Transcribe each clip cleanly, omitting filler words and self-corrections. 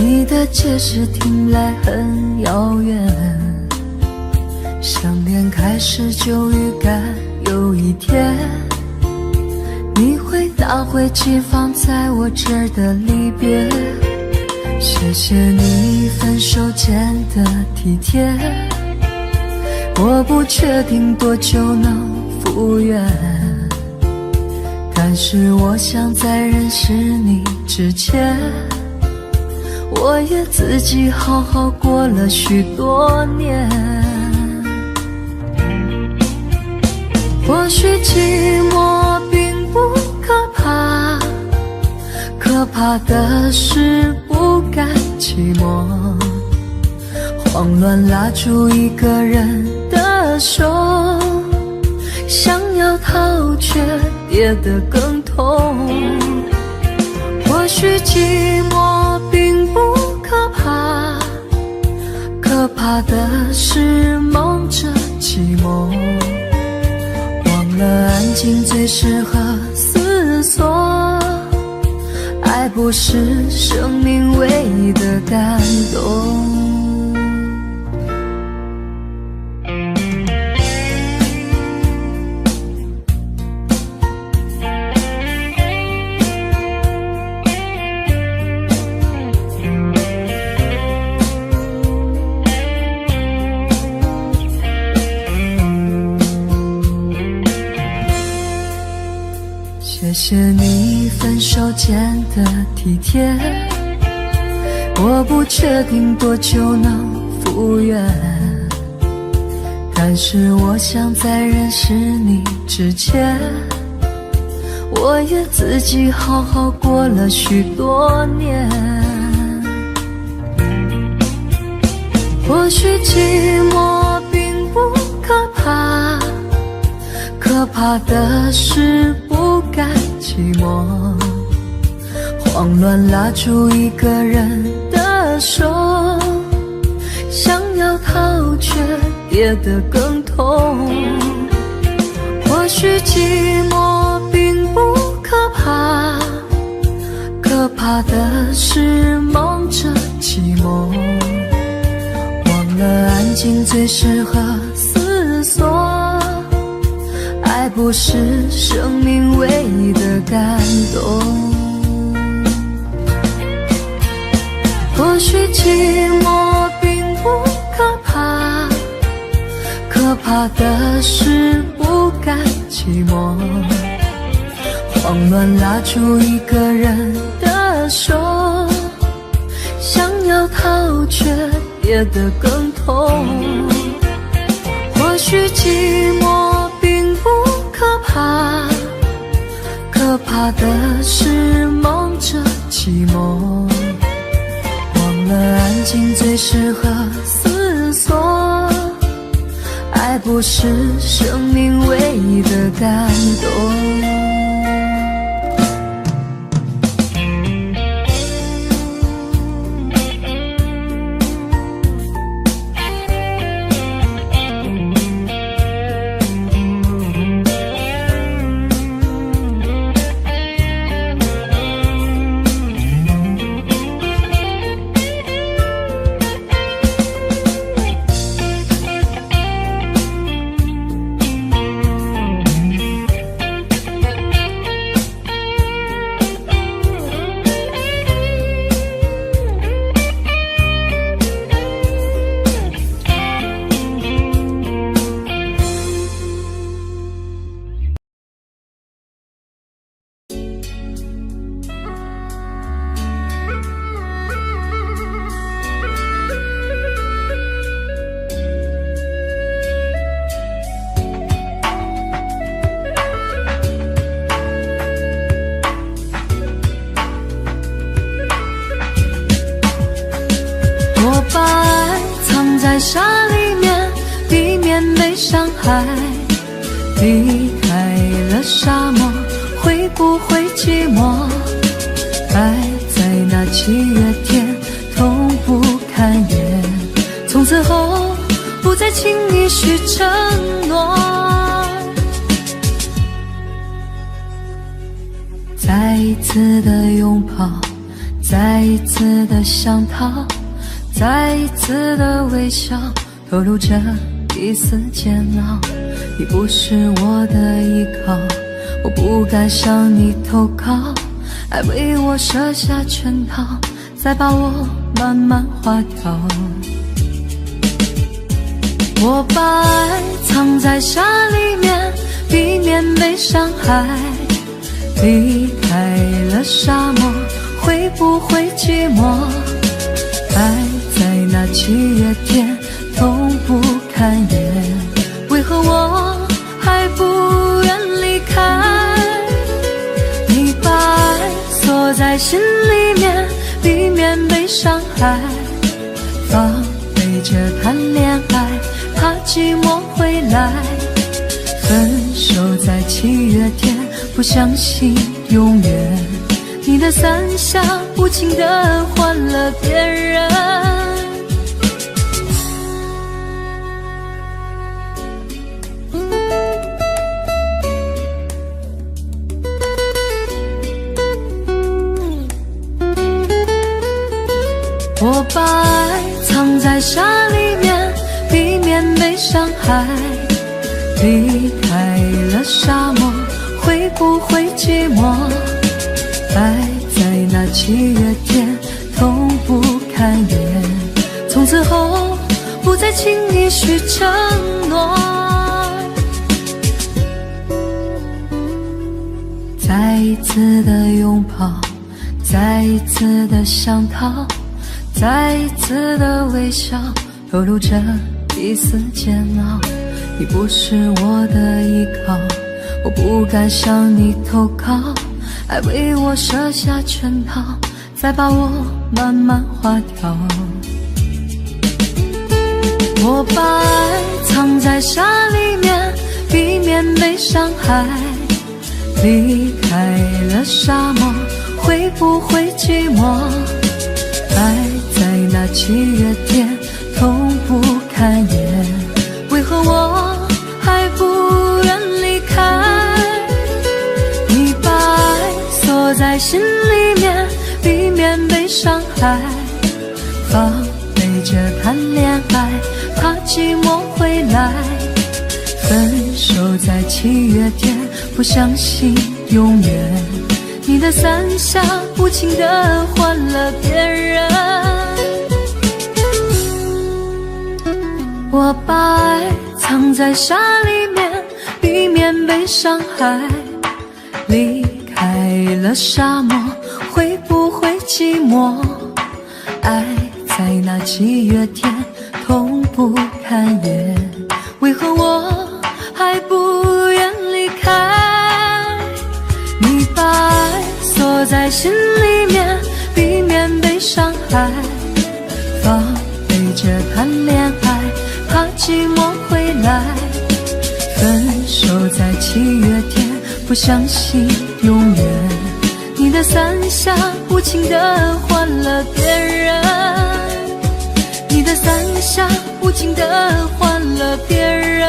你的解释听来很遥远，想念开始就预感有一天你会拿回寄放在我这儿的离别。谢谢你分手前的体贴，我不确定多久能复原，但是我想在认识你之前，我也自己好好过了许多年。或许寂寞并不可怕，可怕的是不甘寂寞，慌乱拉住一个人的手，想要逃却跌得更痛。或许寂寞并不可怕，可怕的是忙着寂寞，忘了安静最适合思索，爱不是生命唯一的感动。谢谢你分手前的体贴，我不确定多久能复原，但是我想在认识你之前，我也自己好好过了许多年。或许寂寞并不可怕，可怕的是不甘寂寞，慌乱拉住一个人的手，想要逃却跌得更痛。或许寂寞并不可怕，可怕的是忙着寂寞，忘了安静最适合思索，爱不是生命唯一的感动。或许寂寞并不可怕，可怕的是不甘寂寞，慌乱拉住一个人的手，想要逃却跌得更痛。或许寂寞并不可怕，可怕的是忙着寂寞，忘了安静最适合思索，爱不是生命唯一的感动。在沙里面避免被伤害，离开了沙漠会不会寂寞？爱在那7月天痛不堪言，从此后不再轻易许承诺。再一次的拥抱，再一次的想逃，再一次的微笑，透露着一丝煎熬。你不是我的依靠，我不敢向你投靠，爱为我设下圈套，再把我慢慢划掉。我把爱藏在沙里面，避免被伤害。离开了沙漠，会不会寂寞？爱在那7月天，痛不堪言。为何我还不愿离开？你把爱锁在心里面，避免被伤害。防备着谈恋爱，怕寂寞回来。分手在7月天，不相信永远。你的伞下无情地换了别人。我把爱藏在沙里面，避免被伤害。离开了沙漠，会不会寂寞？爱在那7月天，痛不堪言。从此后，不再轻易许承诺。再一次的拥抱，再一次的想逃，再一次的微笑，透露着一丝煎熬。你不是我的依靠，我不敢向你投靠，爱为我设下圈套，再把我慢慢划掉。我把爱藏在沙里面，避免被伤害。离开了沙漠，会不会寂寞？爱在那7月天，痛不堪言。为何我还不愿离开？你把爱锁在心里面，避免被伤害。防备着谈恋爱，怕寂寞回来。分手在7月天，不相信永远。你的伞下无情地换了别人。我把爱藏在沙里面，避免被伤害。离开了沙漠，会不会寂寞？爱在那7月天，痛不堪言。为何我还不愿离开？你把爱锁在心里面，避免被伤害。防备着谈恋爱，怕寂寞回来。分手在7月天，不相信永远。你的伞下无情地换了别人。你的伞下无情地换了别人。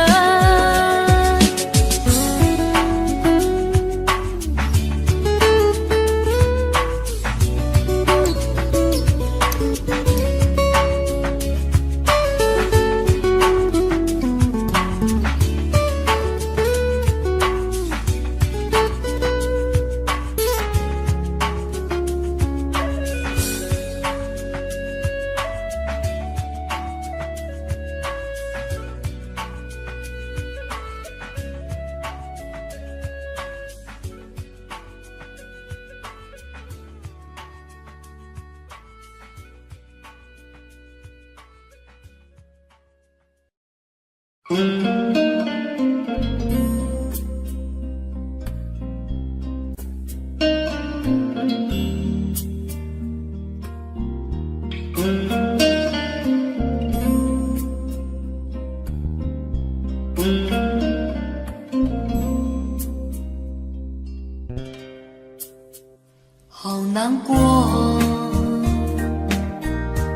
好难过，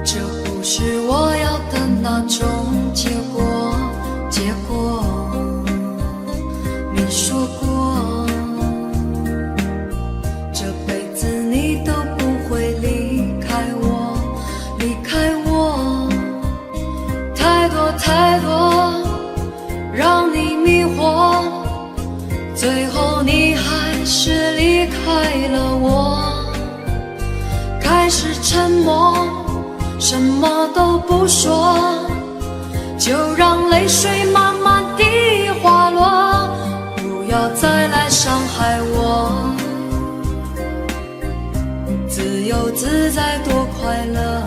这不是我要的那种结果。你说过，这辈子你都不会离什么都不说，就让泪水慢慢地滑落，不要再来伤害我。自由自在多快乐，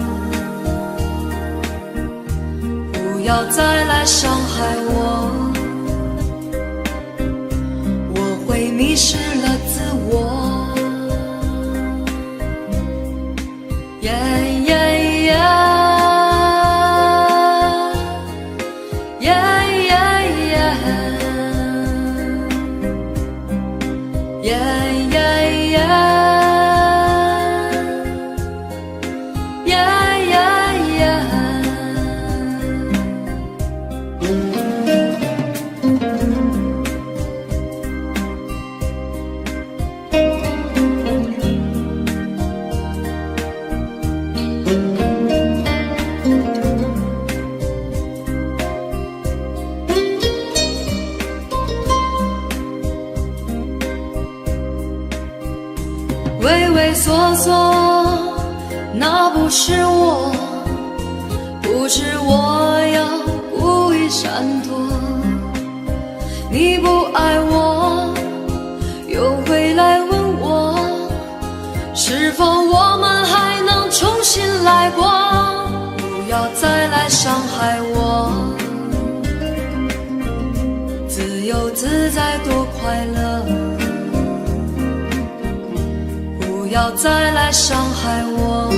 不要再来伤害我，我会迷失了自我。畏畏缩缩，那不是我，不是我要故意闪躲。你不爱我，又回来问我，是否我们还能重新来过？不要再来伤害我，自由自在多快乐。不要再来伤害我，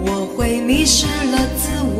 我会迷失了自我。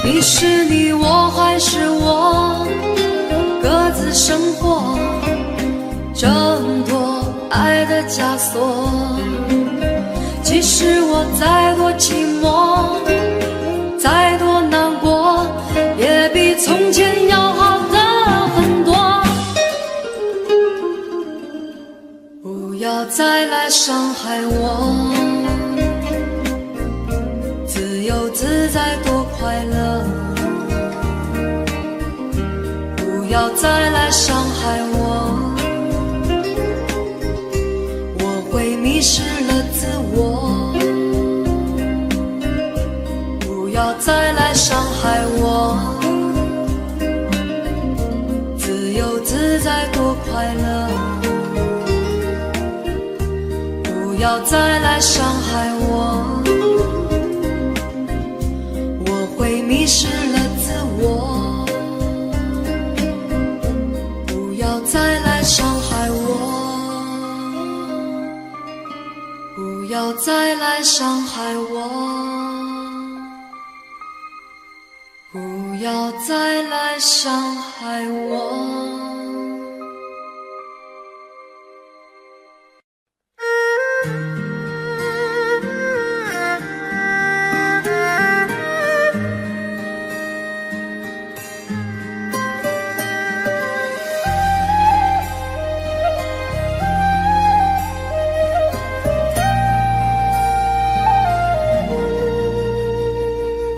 你是你，我还是我，各自生活，挣脱爱的枷锁。即使我再多寂寞，再多难过，也比从前要好的很多。不要再来伤害我，自由自在多快乐。不要再来伤害我，我会迷失了自我。不要再来伤害我，自由自在多快乐。不要再来伤害我，我会迷失了自我。不要再来伤害我，不要再来伤害我，不要再来伤害我。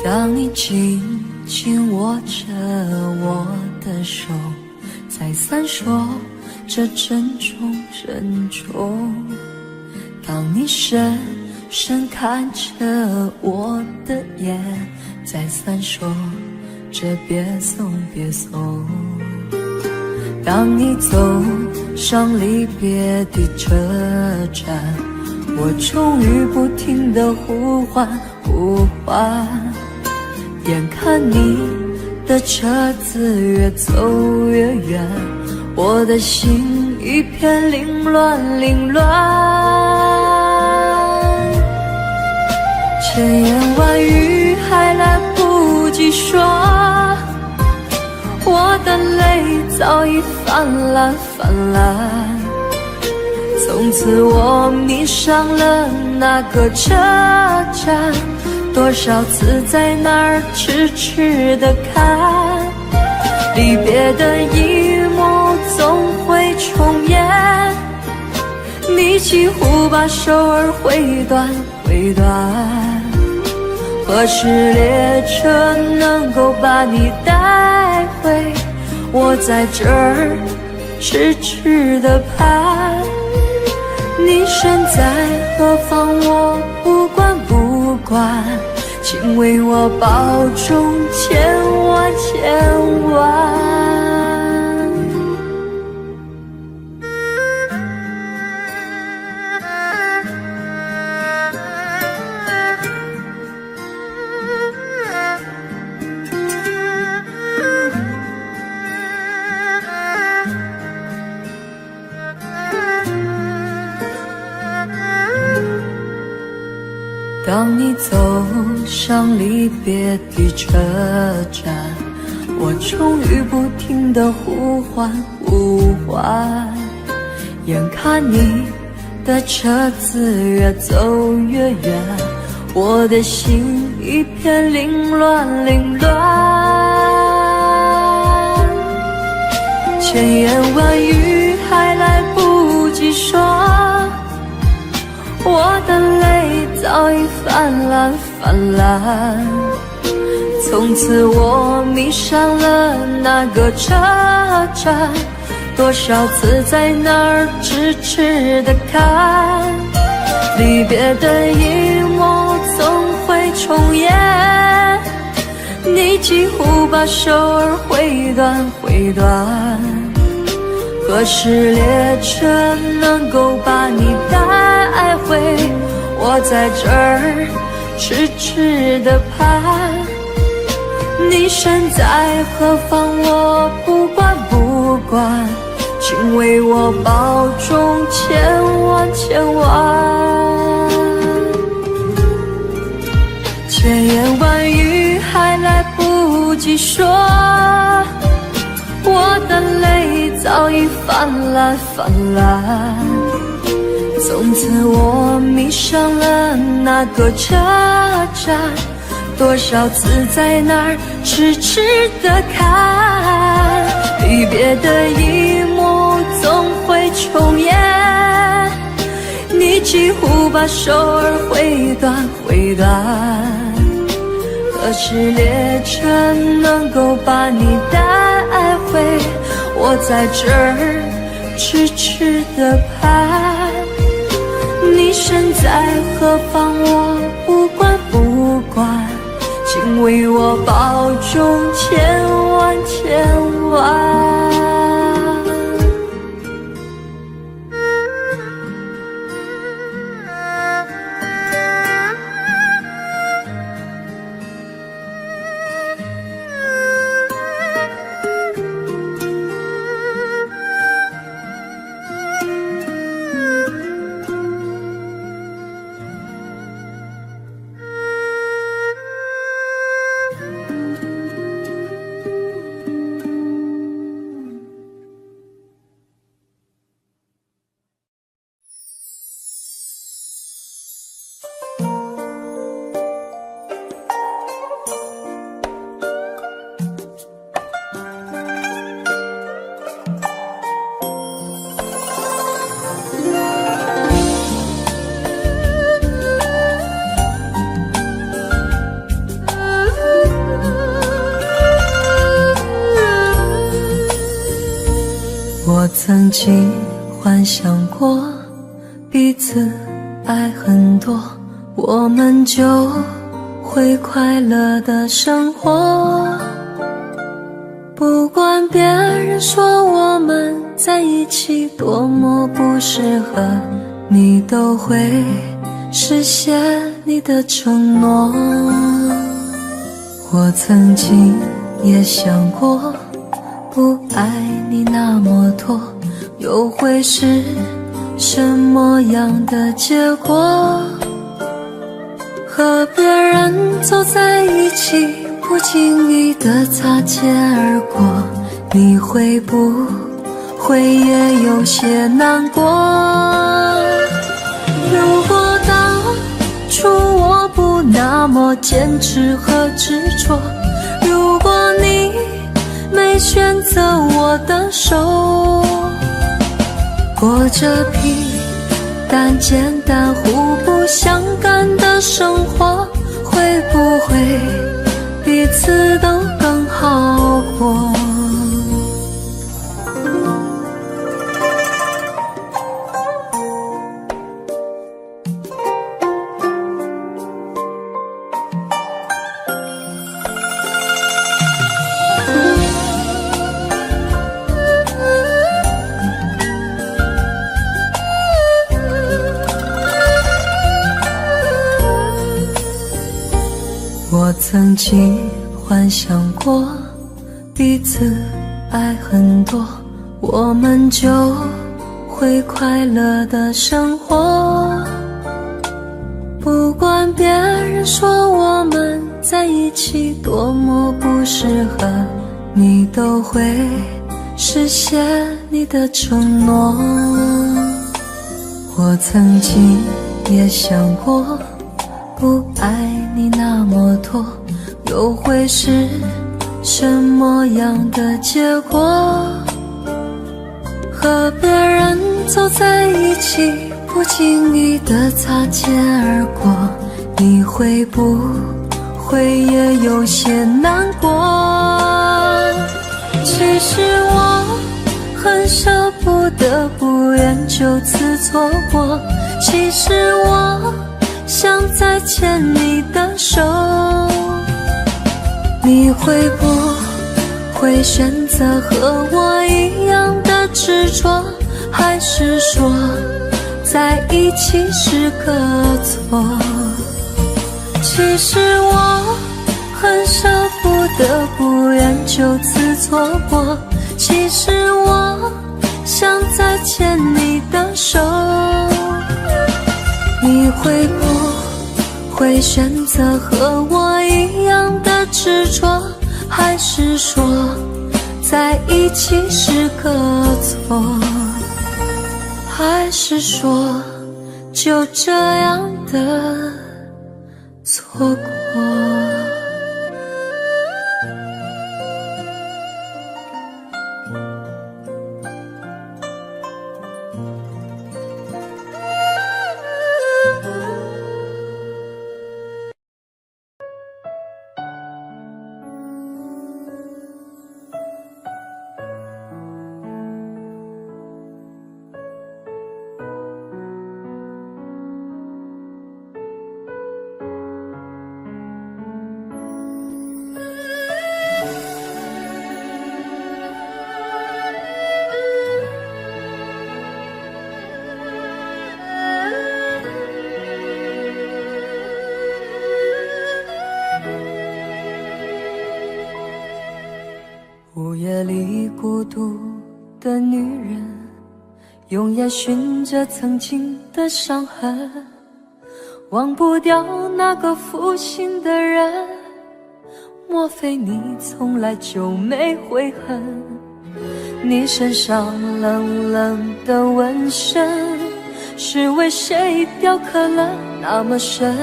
当你紧紧握着我的手，再三说着珍重珍重。当你深深看着我的眼，再三说着别送别送。当你走上离别的车站，我终于不停地呼唤呼唤。眼看你的车子越走越远，我的心一片凌乱凌乱。及说，我的泪早已泛滥泛滥。从此我迷上了那个车站，多少次在那儿痴痴地看，离别的一幕总会重演，你几乎把手儿挥断挥断。何时列车能够把你带回？我在这儿痴痴地盼，你身在何方我不管不管，请为我保重千万千万。当你走上离别的车站，我终于不停地呼唤呼唤，眼看你的车子越走越远，我的心一片凌乱凌乱。千言万语还来不及说，我的泪早已泛滥泛滥。从此我迷上了那个车站，多少次在那儿痴痴地看，离别的一幕总会重演，你几乎把手儿挥断挥断。何时列车能够把你带回？我在这儿痴痴地盼，你身在何方我不管不管，请为我保重千万千万。千言万语还来不及说，我的泪早已泛滥泛滥。从此我迷上了那个车站，多少次在那儿痴痴地看，离别的一幕总会重演，你几乎把手儿挥断挥断。何时列车能够把你带回？我在这儿痴痴地盼，你身在何方我不管不管，请为我保重千万千万。我曾经幻想过彼此爱很多，我们就会快乐的生活。不管别人说我们在一起多么不适合，你都会实现你的承诺。我曾经也想过，不爱你那么多，又会是什么样的结果？和别人走在一起不经意的擦肩而过，你会不会也有些难过？如果当初我不那么坚持和执着，如果你没选择我的手，过着平淡简单互不相干的生活，会不会彼此都更好过？我曾经幻想过彼此爱很多，我们就会快乐的生活。不管别人说我们在一起多么不适合，你都会实现你的承诺。我曾经也想过，不爱你那么多，又会是什么样的结果？和别人走在一起，不经意的擦肩而过，你会不会也有些难过？其实我很舍不得，不愿就此错过。其实我想再牵你的手，你会不会选择和我一样的执着？还是说在一起是个错？其实我很舍不得，不愿就此错过。其实我想再牵你的手，你会不会选择和我一样的执着？还是说在一起是个错？还是说就这样的错过？午夜里孤独的女人，用眼寻着曾经的伤痕，忘不掉那个负心的人。莫非你从来就没悔恨？你身上冷冷的纹身，是为谁雕刻了那么深？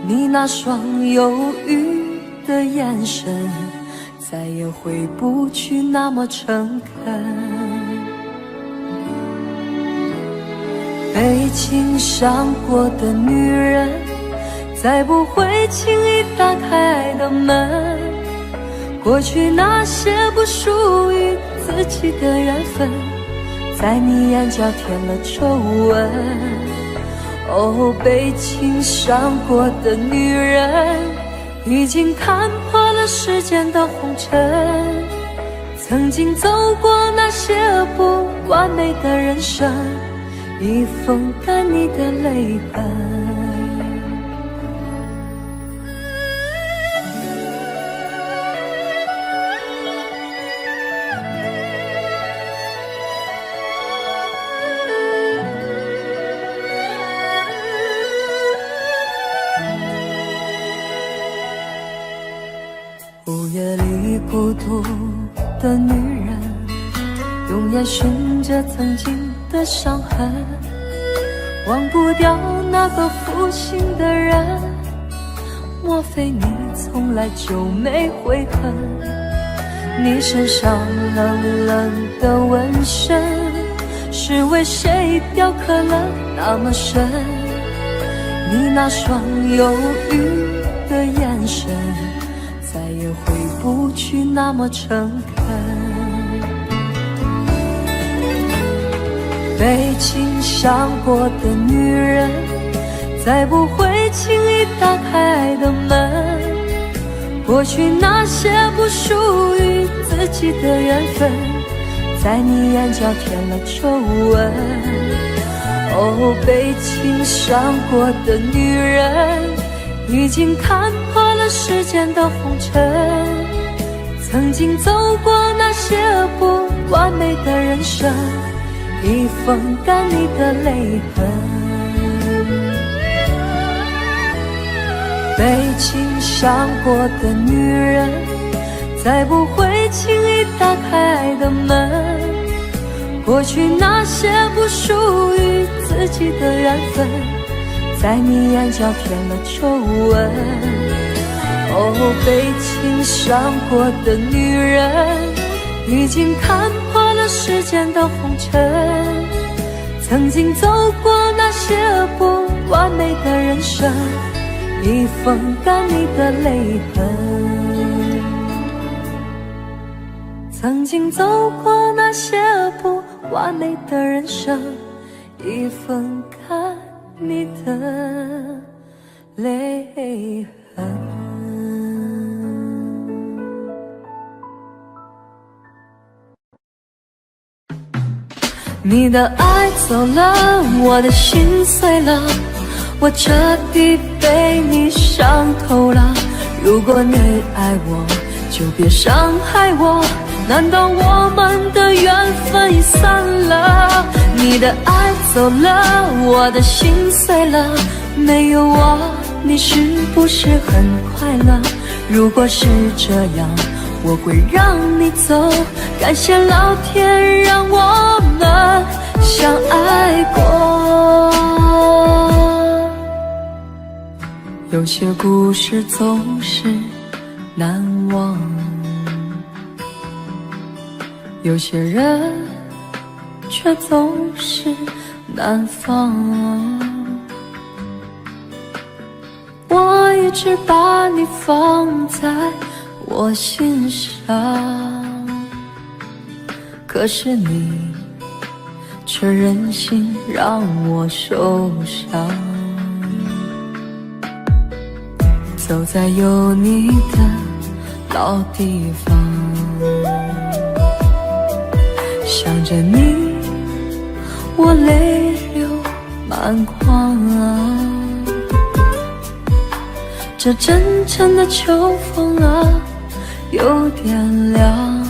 你那双忧郁的眼神，再也回不去那么诚恳。被情伤过的女人，再不会轻易打开爱的门。过去那些不属于自己的缘分，在你眼角添了皱纹。哦，被情伤过的女人，已经看破了世间的红尘，曾经走过那些不完美的人生，已风干你的泪痕。孤独的女人，用眼寻着曾经的伤痕，忘不掉那个负心的人。莫非你从来就没悔恨？你身上冷冷的纹身，是为谁雕刻了那么深？你那双忧郁的眼神，再也回不去那么诚恳。被情伤过的女人，再不会轻易打开爱的门。过去那些不属于自己的缘分，在你眼角添了皱纹。哦，被情伤过的女人，已经看破了世间的红尘。曾经走过那些不完美的人生，已风干你的泪痕。被情伤过的女人，再不会轻易打开爱的门。过去那些不属于自己的缘分，在你眼角添了皱纹。哦，被情伤过的女人，已经看破了世间的红尘。曾经走过那些不完美的人生，已风干你的泪痕。曾经走过那些不完美的人生，已风干你的泪痕。你的爱走了，我的心碎了，我彻底被你伤透了。如果你爱我，就别伤害我，难道我们的缘分已散了？你的爱走了，我的心碎了，没有我，你是不是很快乐？如果是这样，我会让你走，感谢老天让我们相爱过。有些故事总是难忘，有些人却总是难放。我一直把你放在我心上，可是你却任性让我受伤。走在有你的老地方，想着你，我泪流满眶啊。这阵阵的秋风啊，有点凉。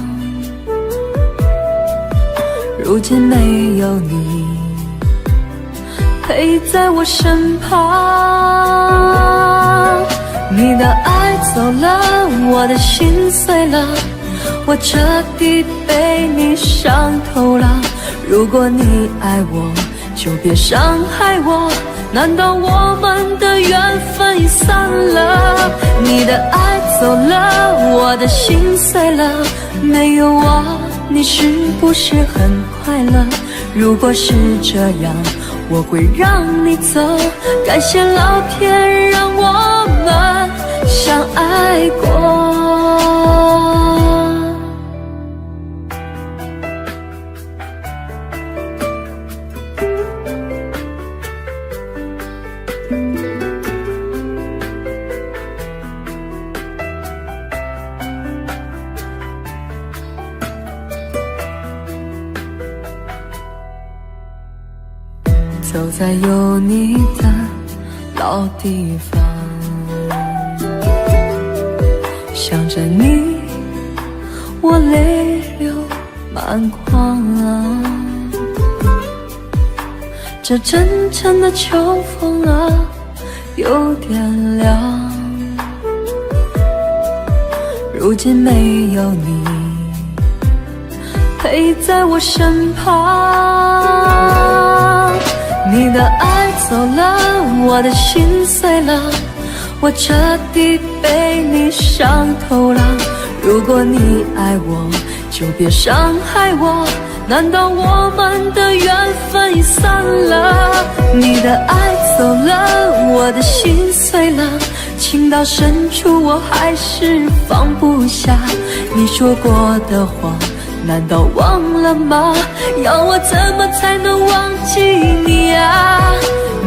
如今没有你陪在我身旁，你的爱走了，我的心碎了，我彻底被你伤透了。如果你爱我，就别伤害我，难道我们的缘分已散了？你的爱走了，我的心碎了，没有我，你是不是很快乐？如果是这样，我会让你走，感谢老天让我们相爱过。走在有你的老地方，想着你，我泪流满眶啊。这阵阵的秋风啊，有点凉。如今没有你陪在我身旁。你的爱走了，我的心碎了，我彻底被你伤透了。如果你爱我，就别伤害我，难道我们的缘分已散了？你的爱走了，我的心碎了，情到深处我还是放不下你说过的话，难道忘了吗？要我怎么才能忘记你啊？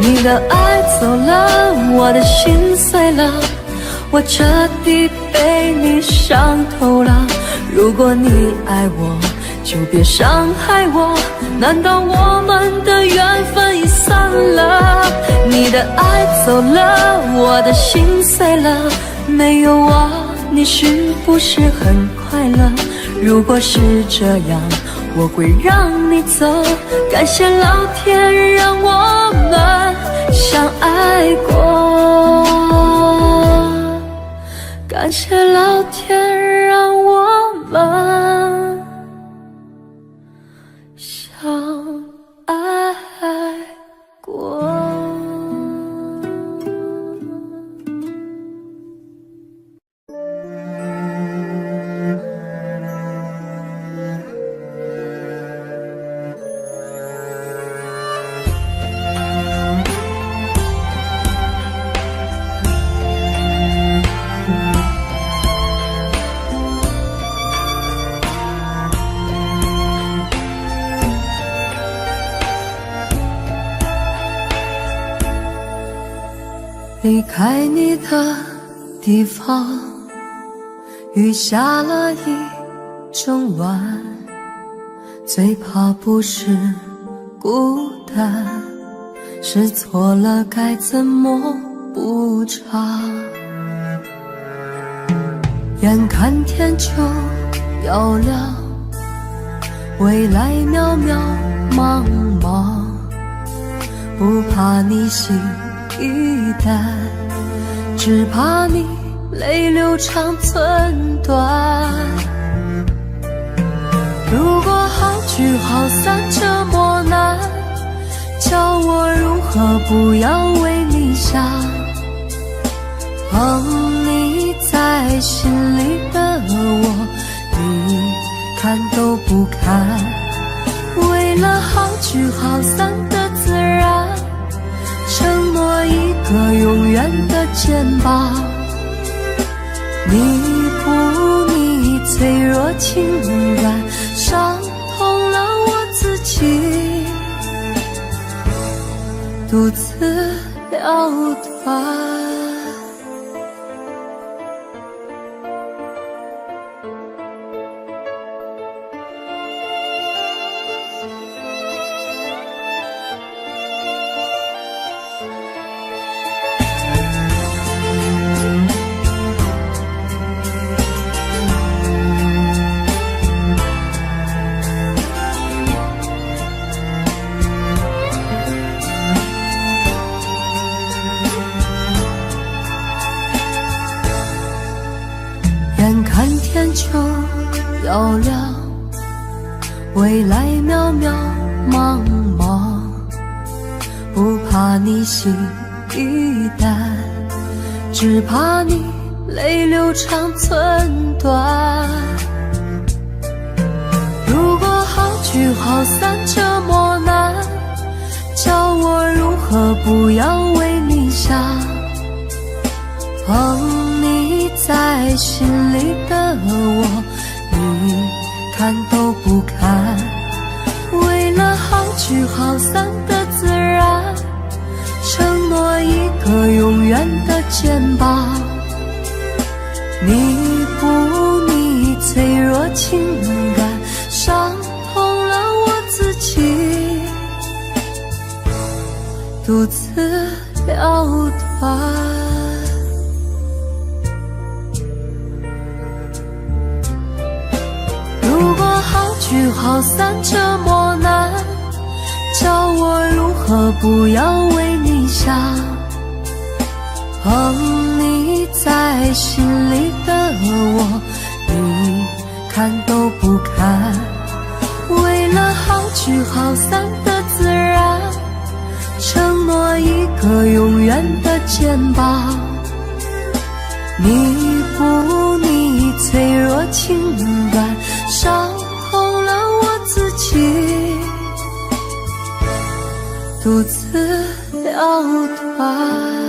你的爱走了，我的心碎了，我彻底被你伤透了。如果你爱我，就别伤害我，难道我们的缘分已散了？你的爱走了，我的心碎了，没有我你是不是很快乐？如果是这样，我会让你走。感谢老天让我们相爱过，感谢老天让我们相爱过。离开你的地方，雨下了一整晚，最怕不是孤单，是错了该怎么补偿。眼看天就要亮，未来渺渺茫茫，不怕你心一淡，只怕你泪流长寸断。如果好聚好散这么难，叫我如何不要为你想？捧你在心里的我，你看都不看。为了好聚好散的自然，承诺一个永远的肩膀，弥补你脆弱情感，伤痛了我自己，独自了断。眼看天就要亮，未来渺渺茫茫，不怕你心一淡，只怕你泪流长寸断。如果好聚好散这么难，叫我如何不要为你想？捧你在心里的我，你看都不看。为了好聚好散的自然，承诺一个永远的肩膀，弥补你脆弱情感，伤痛了我自己，独自了断。好聚好散这么难，叫我如何不要为你想？捧你在心里的我，看都不看，为了好聚好散的自然，承诺一个永远的肩膀，弥补你脆弱情感，伤痛了我自己，独自了断。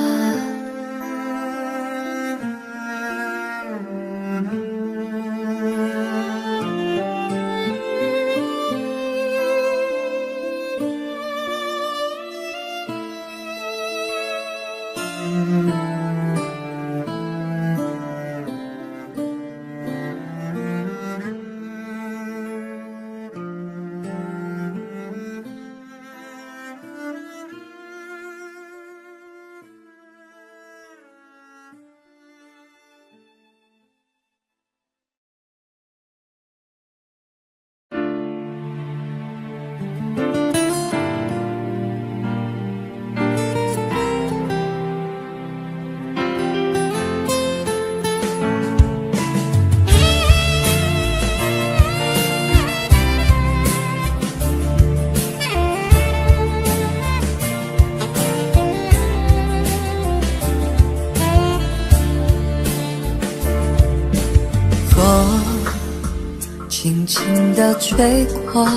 轻轻地吹过，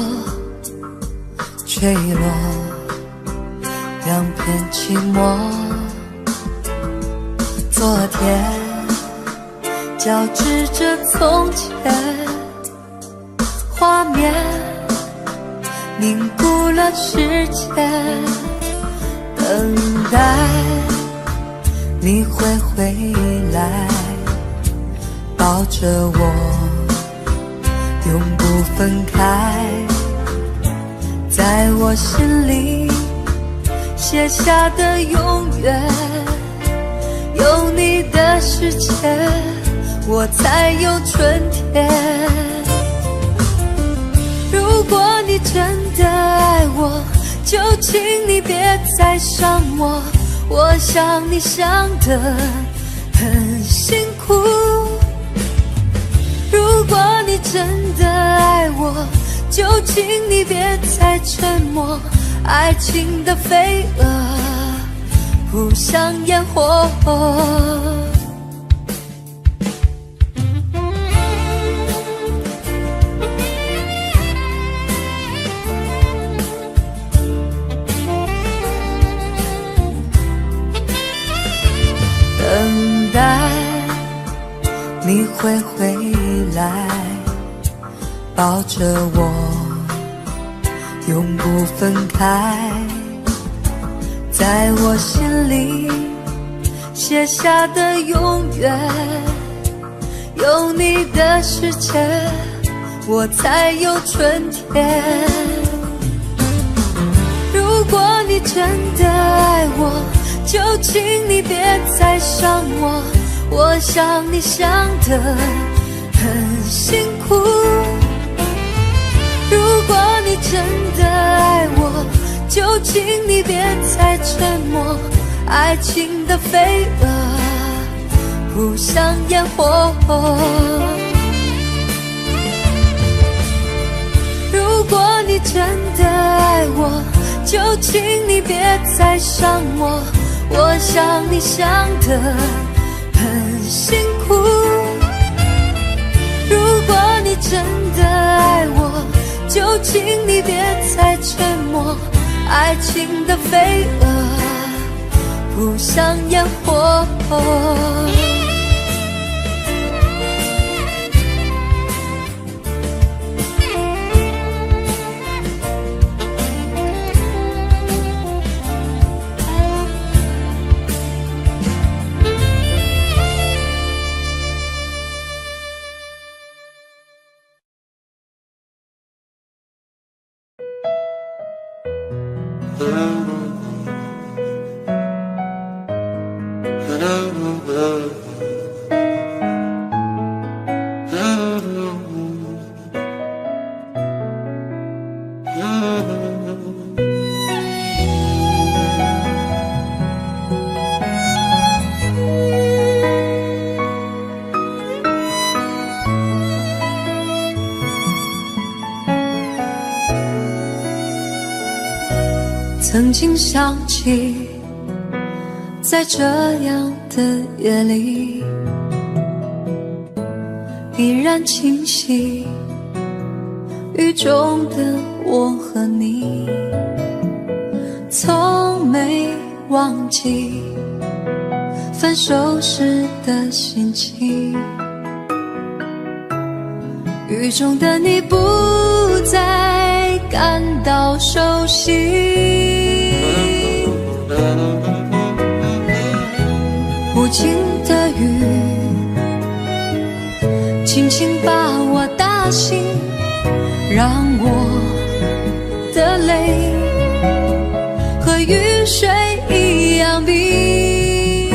吹落两片寂寞。昨天交织着从前，画面凝固了时间，等待你会回来，抱着我永不分开，在我心里写下的永远，有你的世界，我才有春天。如果你真的爱我，就请你别再伤我，我想你想得很辛苦。如果你真的爱我，就请你别再沉默，爱情的飞蛾扑向烟火。等待你会回来，抱着我永不分开，在我心里写下的永远，有你的世界，我才有春天。如果你真的爱我，就请你别再伤我，我想你想得很辛苦。如果你真的爱我，就请你别再沉默，爱情的飞蛾扑向烟火。如果你真的爱我，就请你别再伤我，我想你想得很辛苦。如果你真的爱我，就请你别再沉默，爱情的飞蛾扑向烟火。曾经想起，在这样的夜里，依然清晰雨中的我和你，从没忘记分手时的心情。雨中的你不再感到熟悉，无情的雨轻轻把我打醒，让我的泪和雨水一样冰。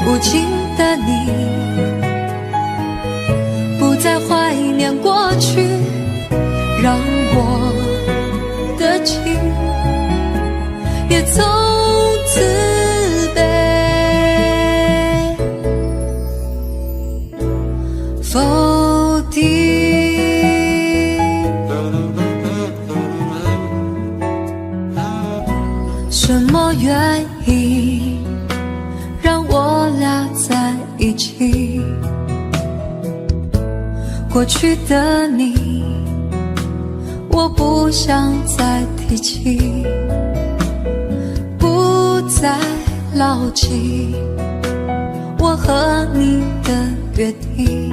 无情的你不再怀念过去，让我的情也从此被否定。什么原因让我俩在一起？过去的你，我不想再提起，不再牢记我和你的约定。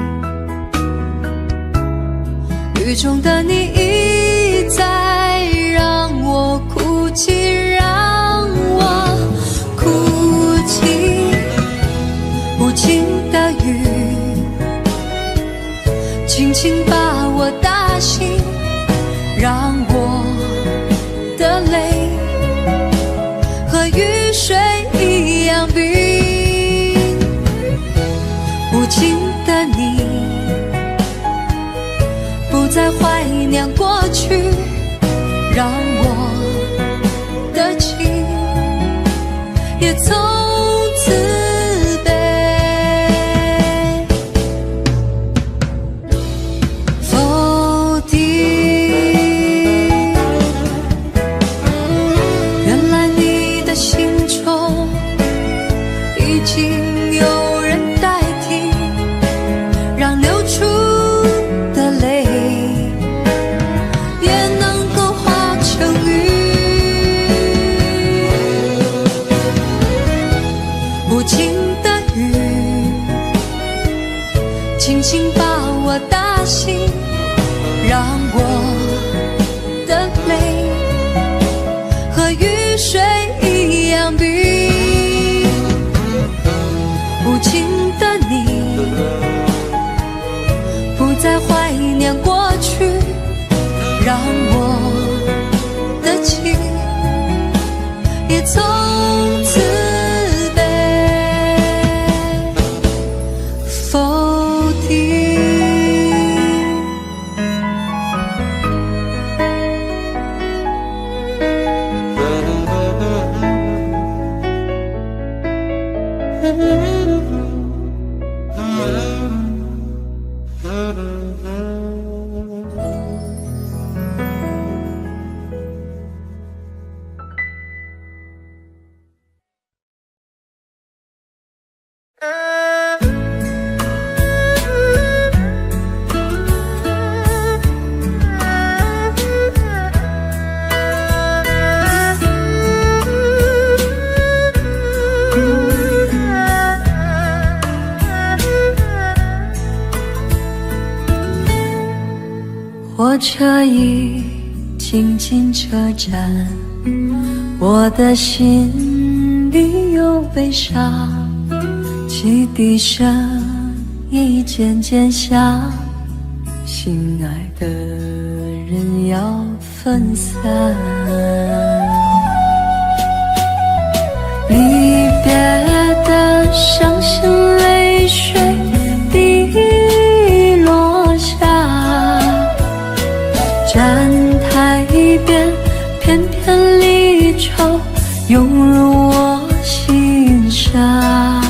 雨中的你一再让我哭泣，让我哭泣。无情的雨轻轻把我打醒，让我的泪和雨水一样冰。无情的你不再怀念过去，让我的情也从此被否定。原来你的心中已经有人代替，让流出的泪也能够化成雨。无情的雨轻轻把我打醒，让我的泪和雨水一样冰。无情的你不再怀念过去，让我的情也从此被否定。火车已经进车站，我的心里有悲伤，汽笛声已渐渐响，心爱的人要分散。离别的伤心泪水滴落下，站台边片片离愁涌入我心上。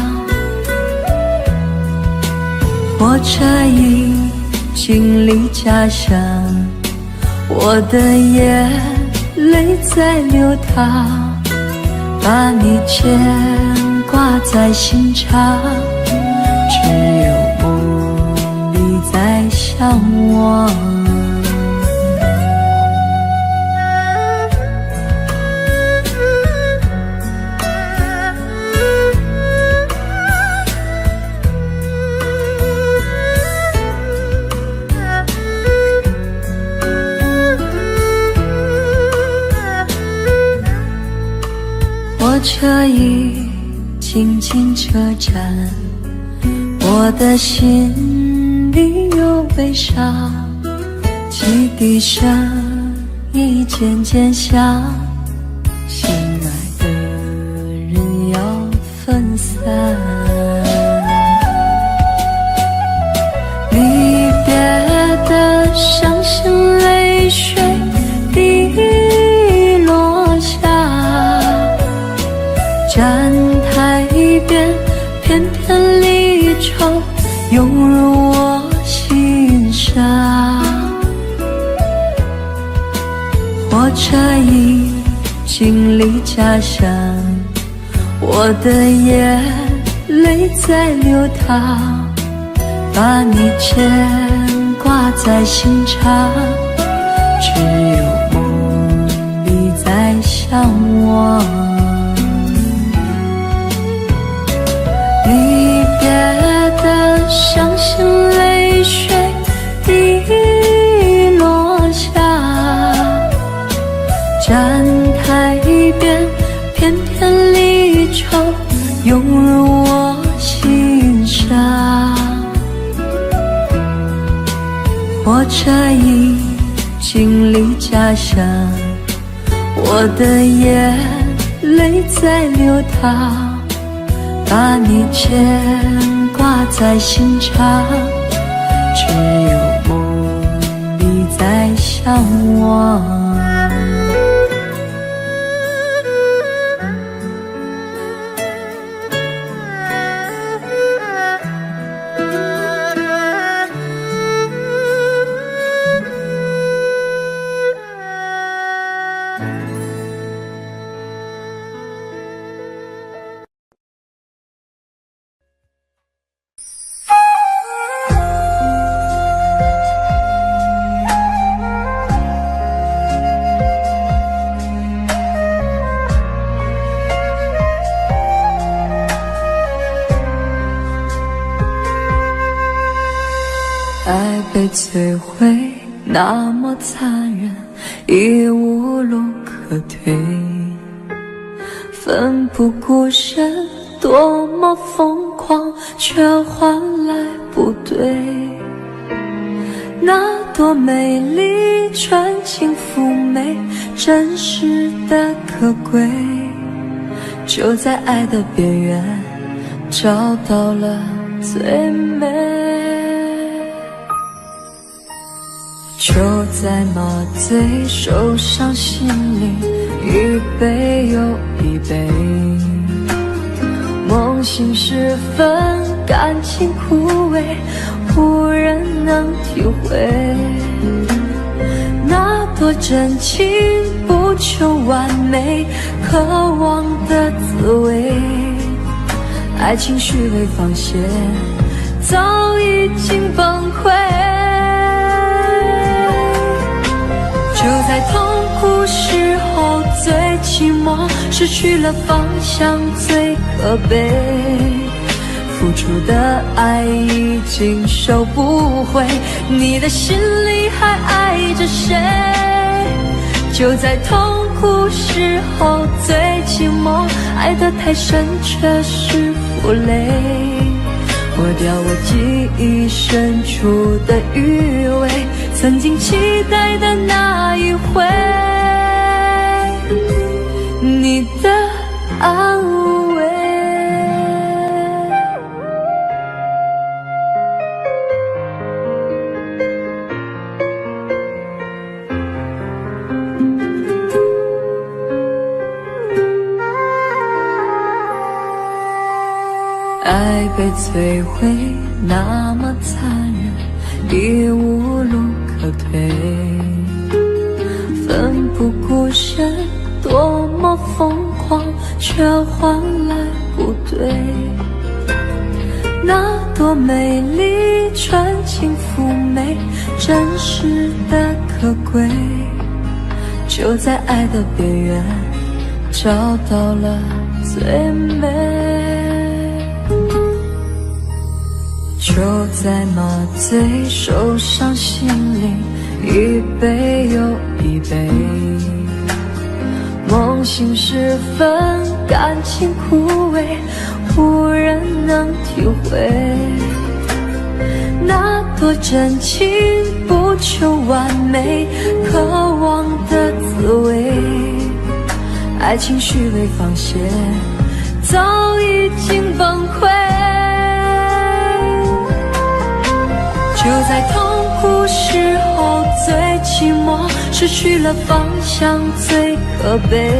火车已经离家乡，我的眼泪在流淌，把你牵挂在心上，只有梦里在向往。火车已经进车站，我的心里有悲伤，汽笛声已渐渐响，心爱的人要分散。离别的伤心泪水滴落下，站台边片片离愁涌入我心上。火车已经离家乡，我的眼泪在流淌，把你牵挂在心上，只有梦里在向往。离别的伤心泪水滴落下，站台边片片离愁涌入我心上。火车已经离家乡，我的眼泪在流淌，把你牵挂在心上，只有梦里在向往。爱被摧毁那么残忍，已无路可退，奋不顾身，多么疯狂，却换来不对。那多美丽，纯净妩媚，真实的可贵，就在爱的边缘找到了最美。就在麻醉受伤心灵，一杯又一杯，梦醒时分，感情枯萎，无人能体会。那多真情，不求完美，渴望的滋味，爱情虚伪放线，早已经崩溃。就在痛苦时候最寂寞，失去了方向最可悲，付出的爱已经收不回，你的心里还爱着谁？就在痛苦时候最寂寞，爱得太深却是负累，抹掉我记忆深处的余味，曾经期待的那一回，你的安慰。爱被摧毁那么残忍，已无路可退，奋奋不顾身，多么疯狂，却换来不对。那多美丽，纯净妩媚，真实的可贵，就在爱的边缘找到了最美。就在麻醉，手伤心灵，一杯又一杯，梦醒时分，感情枯萎，无人能体会。那多真情，不求完美，渴望的滋味，爱情虚伪放泄，早已经崩溃。就在痛苦时候最寂寞，失去了方向最可悲，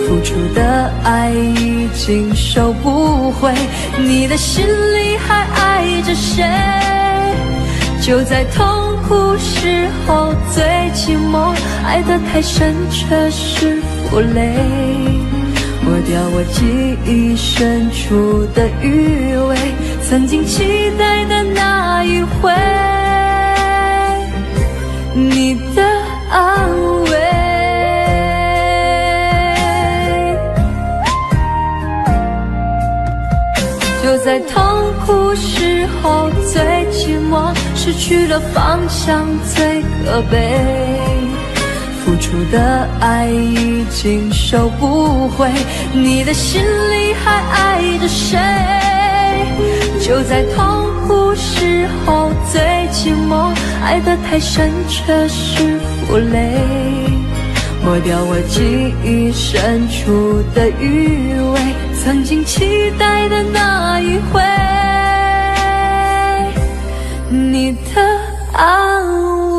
付出的爱已经收不回，你的心里还爱着谁？就在痛苦时候最寂寞，爱得太深却是负累，抹掉我记忆深处的余味，曾经期待的那一回，你的安慰。就在痛苦时候最寂寞，失去了方向最可悲，付出的爱已经收不回，你的心里还爱着谁？就在痛苦时候最寂寞，爱得太深却是负累，抹掉我记忆深处的余味，曾经期待的那一回，你的安慰。